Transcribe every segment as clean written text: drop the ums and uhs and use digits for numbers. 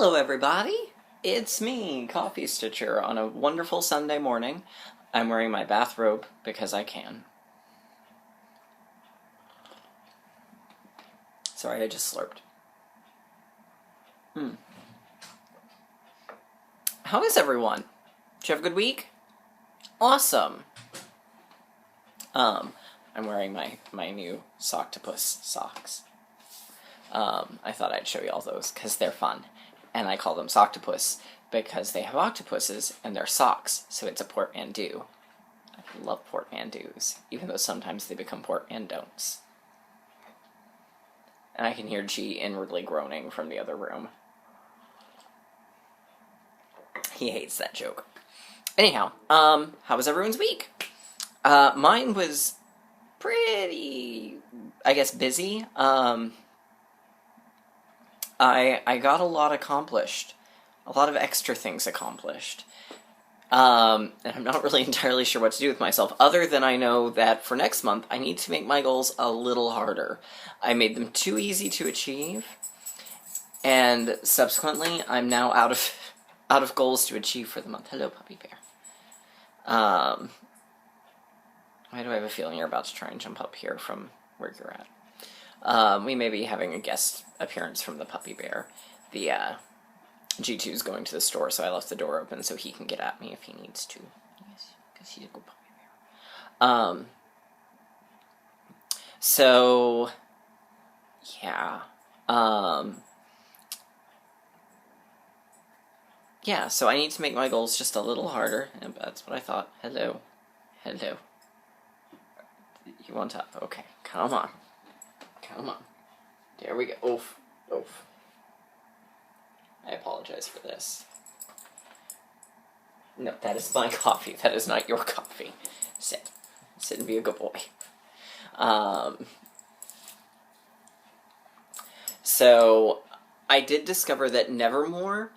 Hello, everybody. It's me, Coffee Stitcher, on a wonderful Sunday morning. I'm wearing my bathrobe because I can. Sorry, I just slurped. How is everyone? Did you have a good week? Awesome. I'm wearing my new Socktopus socks. I thought I'd show you all those because they're fun. And I call them Socktopus because they have octopuses and they're socks, so it's a portmanteau. I love portmanteaus, even though sometimes they become portmanteaus. And I can hear G inwardly groaning from the other room. He hates that joke. Anyhow, how was everyone's week? Mine was pretty, I guess, busy. I got a lot accomplished. A lot of extra things accomplished. And I'm not really entirely sure what to do with myself, other than I know that for next month, I need to make my goals a little harder. I made them too easy to achieve, and subsequently, I'm now out of goals to achieve for the month. Hello, Puppy Bear. Why do I have a feeling you're about to try and jump up here from where you're at? We may be having a guest appearance from the Puppy Bear. The, G2's going to the store, so I left the door open so he can get at me if he needs to. Yes, because he's a good Puppy Bear. So, yeah. Yeah, so I need to make my goals just a little harder, and that's what I thought. Hello. Hello. You want to? Okay, come on. Come on. There we go. Oof. Oof. I apologize for this. No, that is my coffee. That is not your coffee. Sit. Sit and be a good boy. So, I did discover that Nevermore,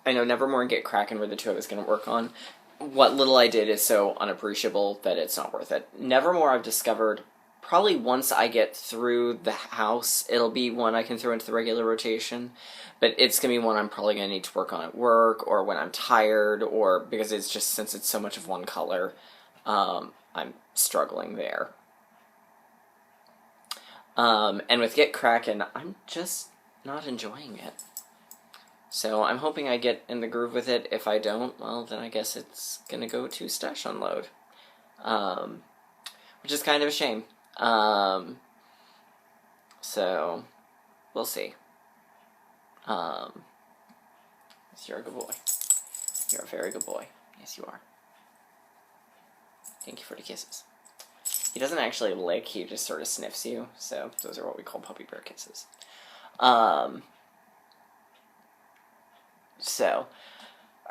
I know Nevermore and Get Kraken were the two I was going to work on. What little I did is so unappreciable that it's not worth it. Nevermore, I've discovered, probably once I get through the house, it'll be one I can throw into the regular rotation. But it's going to be one I'm probably going to need to work on at work, or when I'm tired, or because it's just, since it's so much of one color, I'm struggling there. And with Get Kraken, I'm just not enjoying it. So I'm hoping I get in the groove with it. If I don't, well, then I guess it's going to go to Stash Unload. Which is kind of a shame. So, we'll see. Yes, you're a good boy. You're a very good boy. Yes, you are. Thank you for the kisses. He doesn't actually lick, he just sort of sniffs you, so those are what we call puppy bear kisses. So,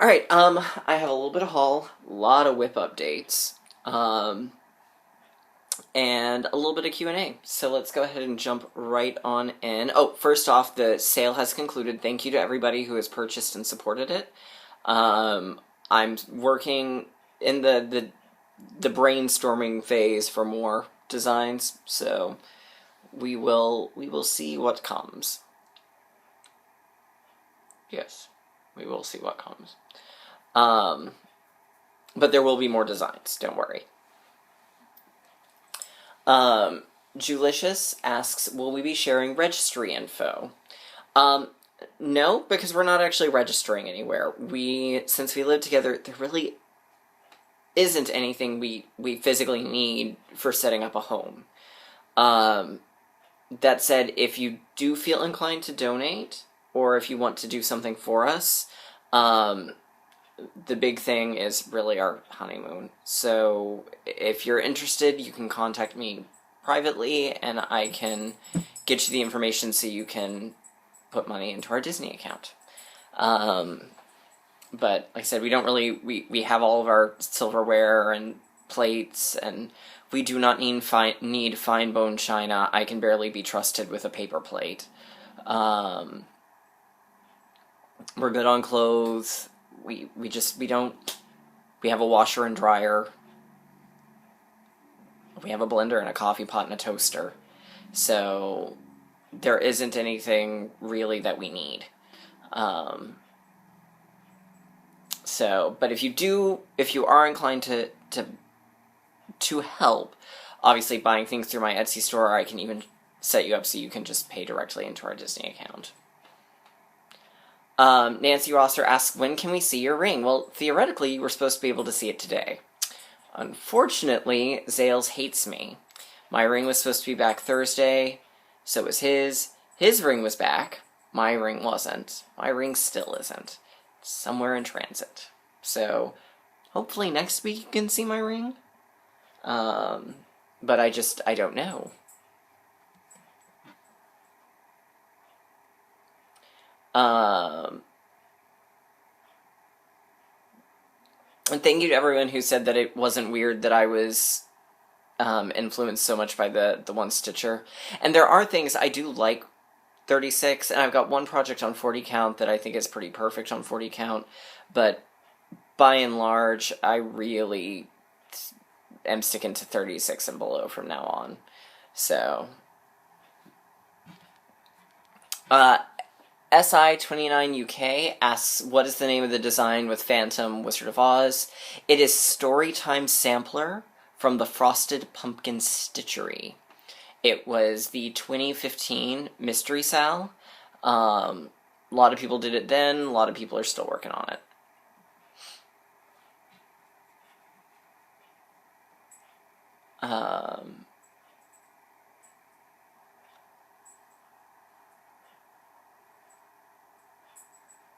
alright, I have a little bit of haul, a lot of whip updates, and a little bit of Q&A. So let's go ahead and jump right on in. Oh, first off, the sale has concluded. Thank you to everybody who has purchased and supported it. I'm working in the brainstorming phase for more designs, so we will see what comes. Yes, we will see what comes. But there will be more designs, don't worry. Julicious asks, will we be sharing registry info? No, because we're not actually registering anywhere. Since we live together, there really isn't anything we physically need for setting up a home. That said, if you do feel inclined to donate, or if you want to do something for us, the big thing is really our honeymoon. So if you're interested, you can contact me privately, and I can get you the information so you can put money into our Disney account. But like I said, we don't really, we have all of our silverware and plates, and we do not need fine bone china. I can barely be trusted with a paper plate. We're good on clothes. We have a washer and dryer. We have a blender and a coffee pot and a toaster. So there isn't anything really that we need. But if you are inclined to help, obviously buying things through my Etsy store, I can even set you up so you can just pay directly into our Disney account. Nancy Rosser asks, when can we see your ring? Well, theoretically, you were supposed to be able to see it today. Unfortunately, Zales hates me. My ring was supposed to be back Thursday, so was his. His ring was back. My ring wasn't. My ring still isn't. It's somewhere in transit. So, hopefully next week you can see my ring. But I don't know. And thank you to everyone who said that it wasn't weird that I was influenced so much by the one stitcher. And there are things I do like 36, and I've got one project on 40 count that I think is pretty perfect on 40 count, but by and large, I really am sticking to 36 and below from now on. So, SI29UK asks, what is the name of the design with Phantom Wizard of Oz? It is Storytime Sampler from the Frosted Pumpkin Stitchery. It was the 2015 Mystery Sal. A lot of people did it then. A lot of people are still working on it.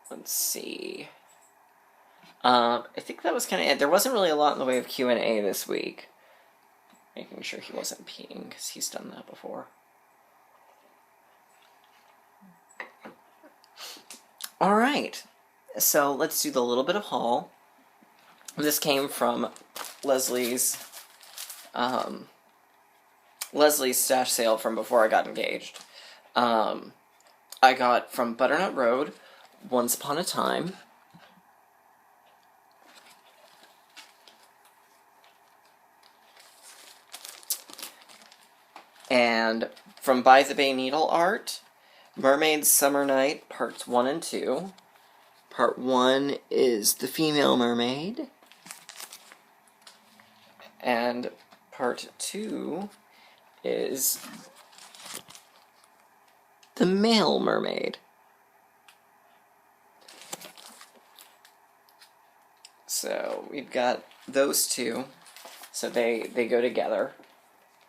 Let's see. I think that was kind of it. There wasn't really a lot in the way of Q&A this week. Making sure he wasn't peeing, because he's done that before. Alright, so let's do the little bit of haul. This came from Leslie's stash sale from before I got engaged. I got from Butternut Road, Once Upon a Time. And from By the Bay Needle Art, Mermaid Summer Night, Parts 1 and 2. Part 1 is the female mermaid. And Part 2 is the male mermaid. So we've got those two. So they go together,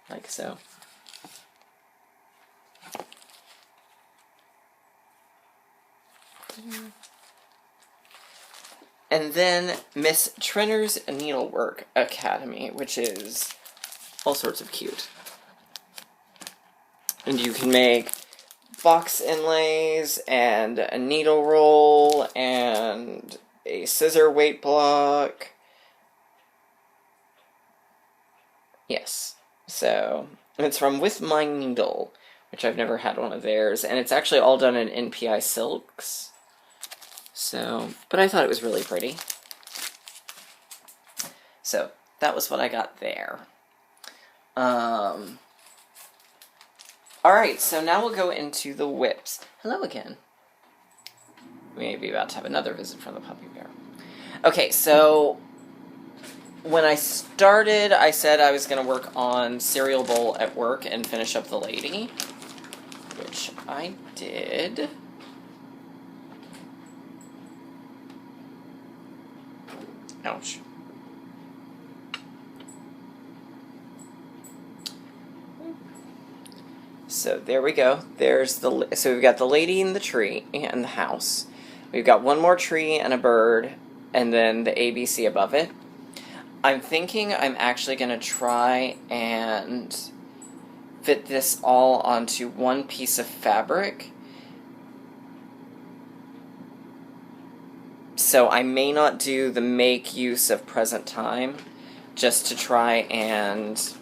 like so. And then Miss Trenner's Needlework Academy, which is all sorts of cute. And you can make box inlays, and a needle roll, and a scissor weight block. Yes. So, it's from With My Needle, which I've never had one of theirs, and it's actually all done in NPI silks. So, but I thought it was really pretty. So, that was what I got there. Alright, so now we'll go into the whips. Hello again. We may be about to have another visit from the puppy bear. Okay, so when I started, I said I was going to work on Cereal Bowl at work and finish up the lady, which I did. Ouch. So there we go. So we've got the lady in the tree and the house. We've got one more tree and a bird, and then the ABC above it. I'm thinking I'm actually going to try and fit this all onto one piece of fabric. So I may not do the make use of present time, just to try and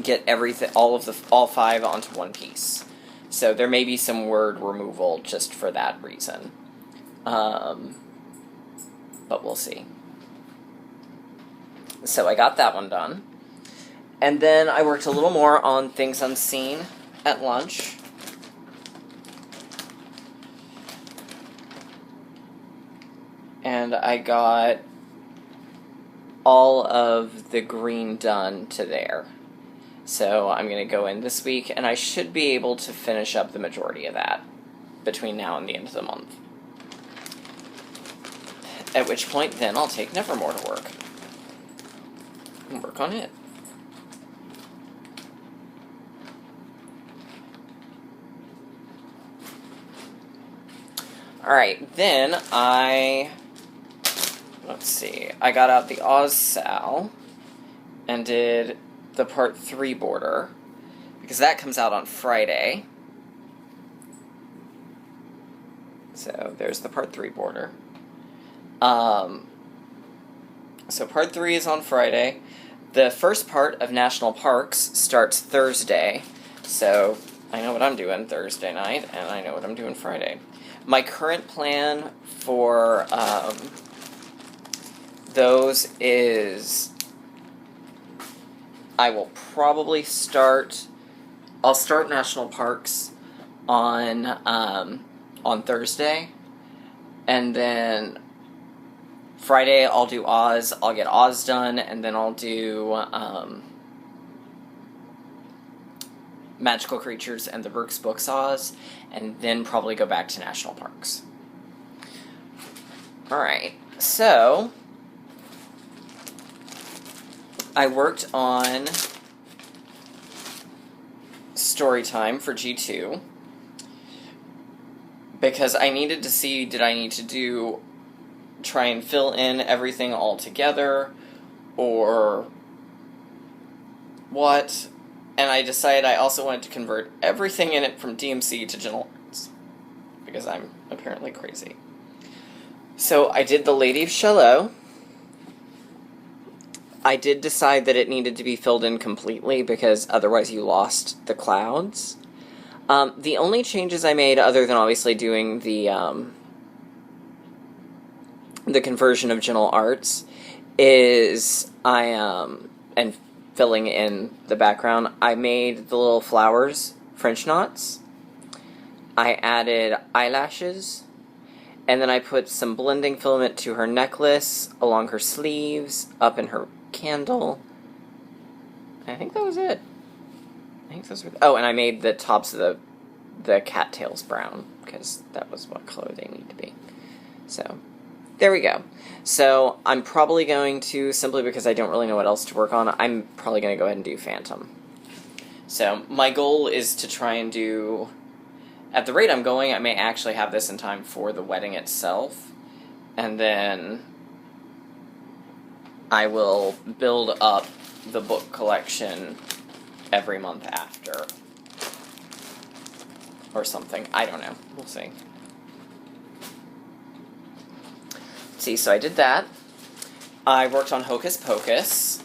get everything, all 5 onto one piece. So there may be some word removal just for that reason. But we'll see. So I got that one done. And then I worked a little more on Things Unseen at lunch. and I got all of the green done to there. So I'm going to go in this week, and I should be able to finish up the majority of that between now and the end of the month. At which point, then, I'll take Nevermore to work. And work on it. Alright, then let's see, I got out the OzSal and did the Part 3 border, because that comes out on Friday. So there's the Part 3 border. So Part 3 is on Friday. The first part of National Parks starts Thursday, so I know what I'm doing Thursday night, and I know what I'm doing Friday. My current plan for those is I'll start National Parks on Thursday, and then Friday I'll do Oz. I'll get Oz done, and then I'll do Magical Creatures and the Brooks Books Oz, and then probably go back to National Parks. Alright, so I worked on Storytime for G2 because I needed to see, did I need to try and fill in everything all together, or what? And I decided I also wanted to convert everything in it from DMC to Gentle Arts, because I'm apparently crazy. So I did the Lady of Shalott. I did decide that it needed to be filled in completely, because otherwise you lost the clouds. The only changes I made, other than obviously doing the conversion of Gentle Arts, is and filling in the background, I made the little flowers French knots. I added eyelashes, and then I put some blending filament to her necklace, along her sleeves, up in her candle. I think that was it. I think those were... Oh, and I made the tops of the cattails brown, because that was what color they need to be. So, there we go. So, I'm probably going to, simply because I don't really know what else to work on, I'm probably going to go ahead and do Phantom. So, my goal is to try and do... At the rate I'm going, I may actually have this in time for the wedding itself. And then I will build up the book collection every month after. Or something. I don't know. We'll see. See, so I did that. I worked on Hocus Pocus,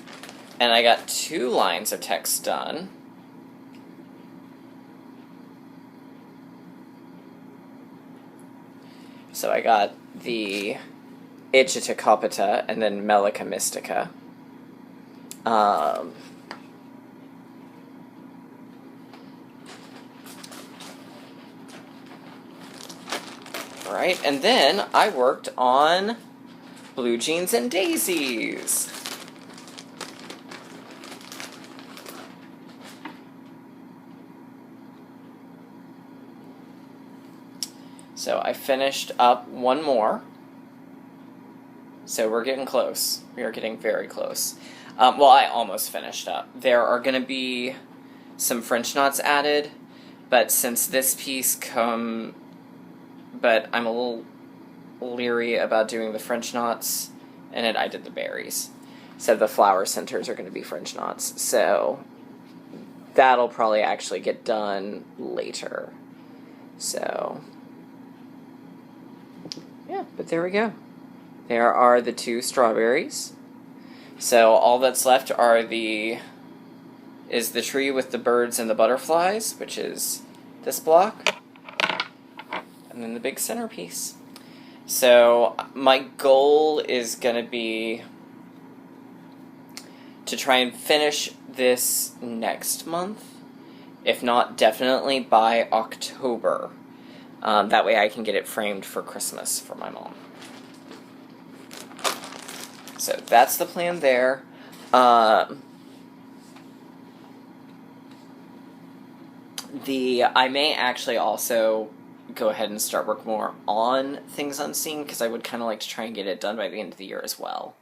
and I got 2 lines of text done. So I got the Ichthyophobia and then Melica Mystica. Right, and then I worked on Blue Jeans and Daisies. So I finished up one more. So we're getting close. We are getting very close. Well, I almost finished up. There are going to be some French knots added, but since this piece but I'm a little leery about doing the French knots, and I did the berries. So the flower centers are going to be French knots. So that'll probably actually get done later. So, yeah, but there we go. There are the 2 strawberries. So all that's left is the tree with the birds and the butterflies, which is this block. And then the big centerpiece. So my goal is going to be to try and finish this next month. If not, definitely by October. That way I can get it framed for Christmas for my mom. So that's the plan there. I may actually also go ahead and start work more on Things Unseen, because I would kind of like to try and get it done by the end of the year as well.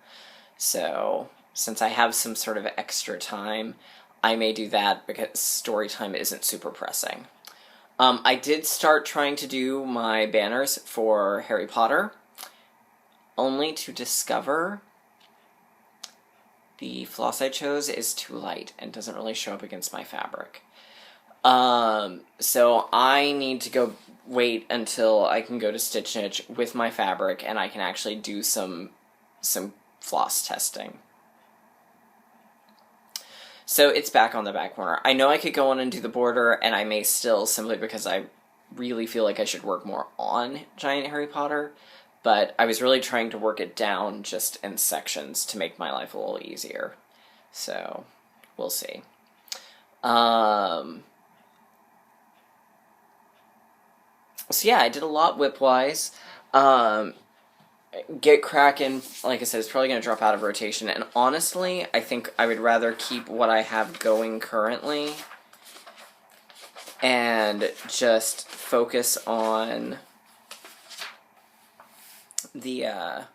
So, since I have some sort of extra time, I may do that because story time isn't super pressing. I did start trying to do my banners for Harry Potter, only to discover the floss I chose is too light and doesn't really show up against my fabric. So I need to go wait until I can go to Stitch Niche with my fabric and I can actually do some floss testing. So it's back on the back corner. I know I could go on and do the border, and I may still, simply because I really feel like I should work more on Giant Harry Potter, but I was really trying to work it down just in sections to make my life a little easier. So, we'll see. So yeah, I did a lot whip-wise. Get Kraken, like I said, is probably going to drop out of rotation, and honestly, I think I would rather keep what I have going currently and just focus on the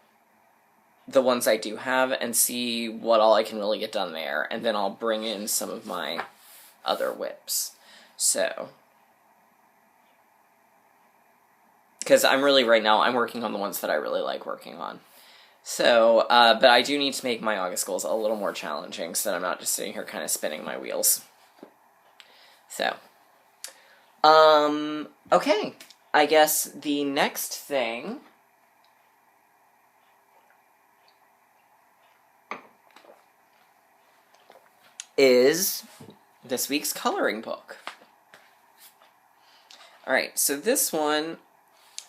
ones I do have and see what all I can really get done there, and then I'll bring in some of my other whips. So, because I'm really, right now, I'm working on the ones that I really like working on. So, but I do need to make my August goals a little more challenging so that I'm not just sitting here kind of spinning my wheels. So, okay. I guess the next thing is this week's coloring book. Alright, so this one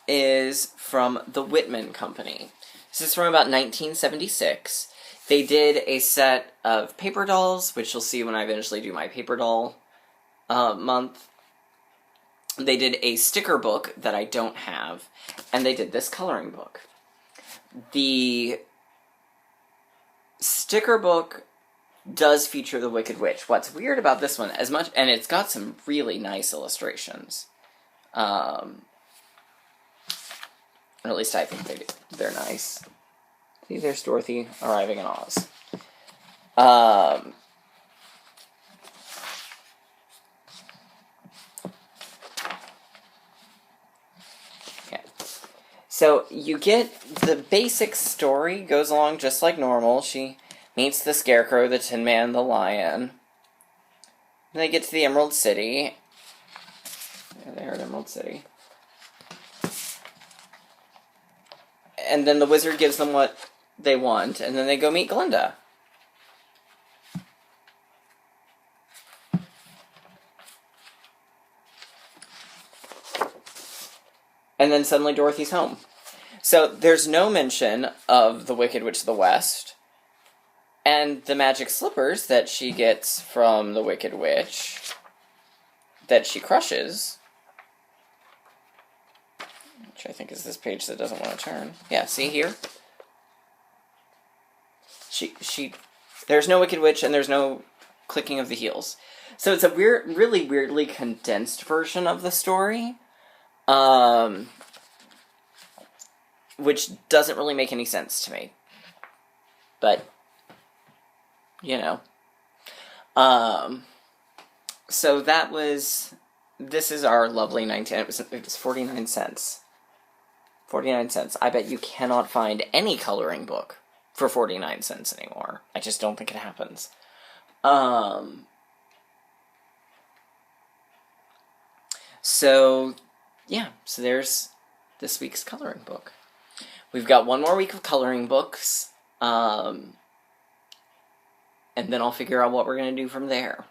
is from the Whitman Company. This is from about 1976. They did a set of paper dolls, which you'll see when I eventually do my paper doll month. They did a sticker book that I don't have, and they did this coloring book. The sticker book does feature the Wicked Witch. What's weird about this one, and it's got some really nice illustrations. Or at least I think they're nice. See, there's Dorothy arriving in Oz. Okay. So you get the basic story goes along just like normal. She meets the Scarecrow, the Tin Man, the Lion. And they get to the Emerald City. Yeah, they're at Emerald City. And then the wizard gives them what they want, and then they go meet Glinda. And then suddenly Dorothy's home. So there's no mention of the Wicked Witch of the West, and the magic slippers that she gets from the Wicked Witch that she crushes, which I think is this page that doesn't want to turn. Yeah, see here? There's no Wicked Witch, and there's no clicking of the heels. So it's a really weirdly condensed version of the story, which doesn't really make any sense to me. But, you know. So this is our lovely 19, it was 49 cents. 49 cents. I bet you cannot find any coloring book for 49 cents anymore. I just don't think it happens. So, yeah. So there's this week's coloring book. We've got one more week of coloring books. And then I'll figure out what we're going to do from there.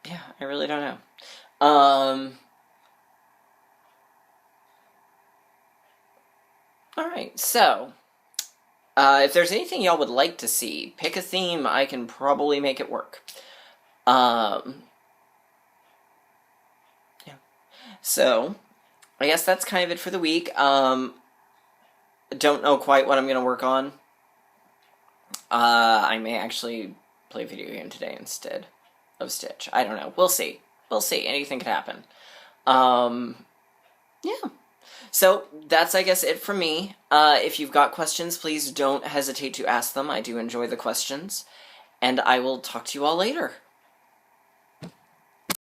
Yeah, I really don't know. Alright, so, if there's anything y'all would like to see, pick a theme, I can probably make it work. Yeah. So, I guess that's kind of it for the week. Don't know quite what I'm going to work on. I may actually play a video game today instead of Stitch. I don't know. We'll see. We'll see. Anything could happen. Yeah. So, that's, I guess, it from me. If you've got questions, please don't hesitate to ask them. I do enjoy the questions. And I will talk to you all later.